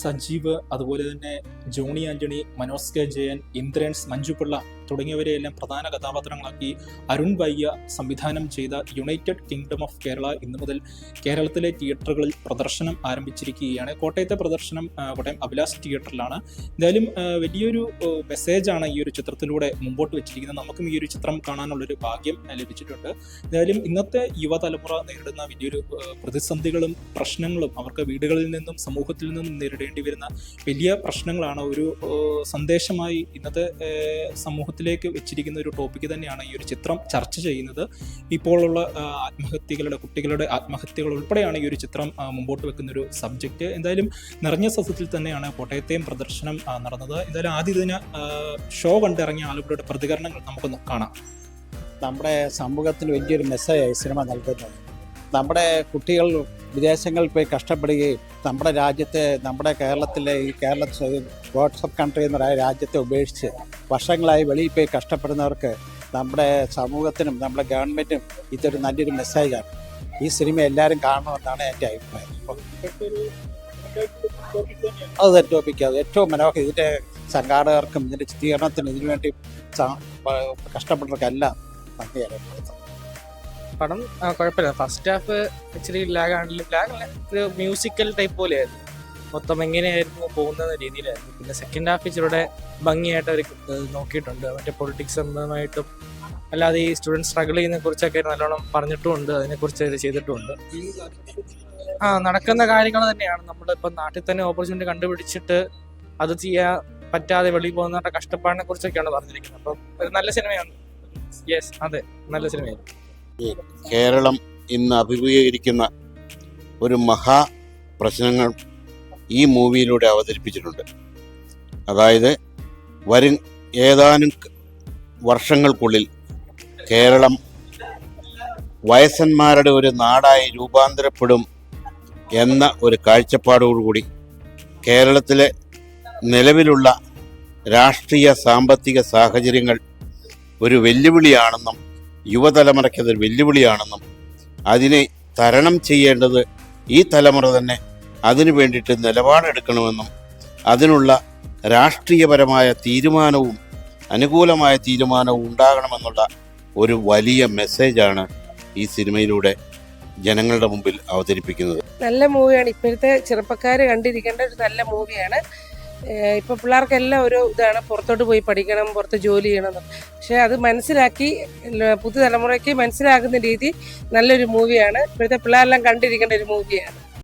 സജീവ്, അതുപോലെ തന്നെ ജോണി ആന്റണി, മനോജ് കെ ജയൻ, ഇന്ദ്രൻസ്, മഞ്ജുപിള്ള തുടങ്ങിയവരെയെല്ലാം പ്രധാന കഥാപാത്രങ്ങളാക്കി അരുൺ വയ്യ സംവിധാനം ചെയ്ത യുണൈറ്റഡ് കിങ്ഡം ഓഫ് കേരള ഇന്നു മുതൽ കേരളത്തിലെ തിയേറ്ററുകളിൽ പ്രദർശനം ആരംഭിച്ചിരിക്കുകയാണ്. കോട്ടയത്തെ പ്രദർശനം കോട്ടയം അഭിലാഷ് തിയേറ്ററിലാണ്. എന്തായാലും വലിയൊരു മെസ്സേജാണ് ഈ ഒരു ചിത്രത്തിലൂടെ മുമ്പോട്ട് വെച്ചിരിക്കുന്നത്. നമുക്കും ഈ ഒരു ചിത്രം കാണാനുള്ളൊരു ഭാഗ്യം ലഭിച്ചിട്ടുണ്ട്. എന്തായാലും ഇന്നത്തെ യുവതലമുറ നേരിടുന്ന വലിയൊരു പ്രതിസന്ധികളും പ്രശ്നങ്ങളും, അവർക്ക് വീടുകളിൽ നിന്നും സമൂഹത്തിൽ നിന്നും നേരിടേണ്ടി വരുന്ന വലിയ പ്രശ്നങ്ങളാണ് ഒരു സന്ദേശമായി ഇന്നത്തെ സമൂഹത്തിലേക്ക് വെച്ചിരിക്കുന്ന ഒരു ടോപ്പിക്ക് തന്നെയാണ് ഈ ഒരു ചിത്രം ചർച്ച ചെയ്യുന്നത്. ഇപ്പോഴുള്ള കുട്ടികളുടെ ആത്മഹത്യകൾ ഉൾപ്പെടെയാണ് ഈ ഒരു ചിത്രം മുമ്പോട്ട് വെക്കുന്ന ഒരു സബ്ജക്റ്റ്. എന്തായാലും നിറഞ്ഞ സദസ്സിൽ തന്നെയാണ് കോട്ടയത്തെയും പ്രദർശനം നടന്നത്. എന്തായാലും ആദ്യ ദിന ഷോ കണ്ടിറങ്ങിയ ആളുകളുടെ പ്രതികരണങ്ങൾ നമുക്കൊന്ന് കാണാം. നമ്മുടെ സമൂഹത്തിന് വലിയൊരു മെസ്സേജായി സിനിമ നൽകുന്നത്. നമ്മുടെ കുട്ടികൾ വിദേശങ്ങളിൽ പോയി കഷ്ടപ്പെടുകയും നമ്മുടെ രാജ്യത്തെ, നമ്മുടെ കേരളത്തിലെ ഈ ഗോഡ്സ് ഓഫ് കൺട്രി എന്ന രാജ്യത്തെ ഉപേക്ഷിച്ച് വർഷങ്ങളായി വെളിയിൽ പോയി കഷ്ടപ്പെടുന്നവർക്ക് നമ്മുടെ സമൂഹത്തിനും നമ്മുടെ ഗവൺമെൻറ്റും ഇതൊരു നല്ലൊരു മെസ്സേജാണ്. ഈ സിനിമ എല്ലാവരും കാണണമെന്നാണ് എൻ്റെ അഭിപ്രായം. അത് ടോപ്പിക്ക് അത് ഏറ്റവും മനോഹരം. ഇതിൻ്റെ സംഘാടകർക്കും ഇതിൻ്റെ ചിത്രീകരണത്തിനും ഇതിനുവേണ്ടി കഷ്ടപ്പെട്ടവർക്കെല്ലാം നന്ദിയാണ്. പടം കുഴപ്പമില്ല. ഫസ്റ്റ് ഹാഫ് ഇച്ചിരി ലാഗല്ല, ഒരു മ്യൂസിക്കൽ ടൈപ്പ് പോലെയായിരുന്നു. മൊത്തം എങ്ങനെയായിരുന്നു പോകുന്ന രീതിയിലായിരുന്നു. പിന്നെ സെക്കൻഡ് ഹാഫ് ഇച്ചിരിയുടെ ഭംഗിയായിട്ട് അവർ നോക്കിയിട്ടുണ്ട്. മറ്റേ പൊളിറ്റിക്സ് സംബന്ധമായിട്ടും അല്ലാതെ ഈ സ്റ്റുഡൻറ് സ്ട്രഗിൾ ചെയ്യുന്നതിനെ കുറിച്ചൊക്കെ നല്ലോണം പറഞ്ഞിട്ടുമുണ്ട്, അതിനെക്കുറിച്ച് അവർ ചെയ്തിട്ടുമുണ്ട്. നടക്കുന്ന കാര്യങ്ങൾ തന്നെയാണ്. നമ്മളിപ്പം നാട്ടിൽ തന്നെ ഓപ്പർച്യൂണിറ്റി കണ്ടുപിടിച്ചിട്ട് അത് ചെയ്യാൻ പറ്റാതെ വെളിയിൽ പോകുന്നവരുടെ കഷ്ടപ്പാടിനെ കുറിച്ചൊക്കെയാണ് പറഞ്ഞിരിക്കുന്നത്. അപ്പം ഒരു നല്ല സിനിമയാണ്. യെസ്, അതെ, നല്ല സിനിമയാണ്. കേരളം ഇന്ന് അഭിമുഖീകരിക്കുന്ന ഒരു മഹാ പ്രശ്നങ്ങൾ ഈ മൂവിയിലൂടെ അവതരിപ്പിച്ചിട്ടുണ്ട്. അതായത് വരും ഏതാനും വർഷങ്ങൾക്കുള്ളിൽ കേരളം വയസ്സന്മാരുടെ ഒരു നാടായി രൂപാന്തരപ്പെടും എന്ന ഒരു കാഴ്ചപ്പാടോടുകൂടി കേരളത്തിലെ നിലവിലുള്ള രാഷ്ട്രീയ സാമ്പത്തിക സാഹചര്യങ്ങൾ ഒരു വെല്ലുവിളിയാണെന്നും യുവതലമുറയ്ക്കതൊരു വെല്ലുവിളിയാണെന്നും അതിനെ തരണം ചെയ്യേണ്ടത് ഈ തലമുറ തന്നെ അതിനു വേണ്ടിയിട്ട് നിലപാടെടുക്കണമെന്നും അതിനുള്ള രാഷ്ട്രീയപരമായ തീരുമാനവും അനുകൂലമായ തീരുമാനവും ഉണ്ടാകണമെന്നുള്ള ഒരു വലിയ മെസ്സേജാണ് ഈ സിനിമയിലൂടെ ജനങ്ങളുടെ മുമ്പിൽ അവതരിപ്പിക്കുന്നത്. നല്ല മൂവിയാണ്. ഇപ്പോഴത്തെ ചെറുപ്പക്കാർ കണ്ടിരിക്കേണ്ട ഒരു നല്ല മൂവിയാണ്. ഇപ്പോൾ പിള്ളേർക്കെല്ലാം ഒരു ഇതാണ്, പുറത്തോട്ട് പോയി പഠിക്കണം, പുറത്ത് ജോലി ചെയ്യണം. പക്ഷെ അത് മനസ്സിലാക്കി പുതുതലമുറയ്ക്ക് മനസ്സിലാക്കുന്ന രീതി നല്ലൊരു മൂവിയാണ്. ഇപ്പോഴത്തെ പിള്ളേരെല്ലാം കണ്ടിരിക്കേണ്ട ഒരു മൂവിയാണ്.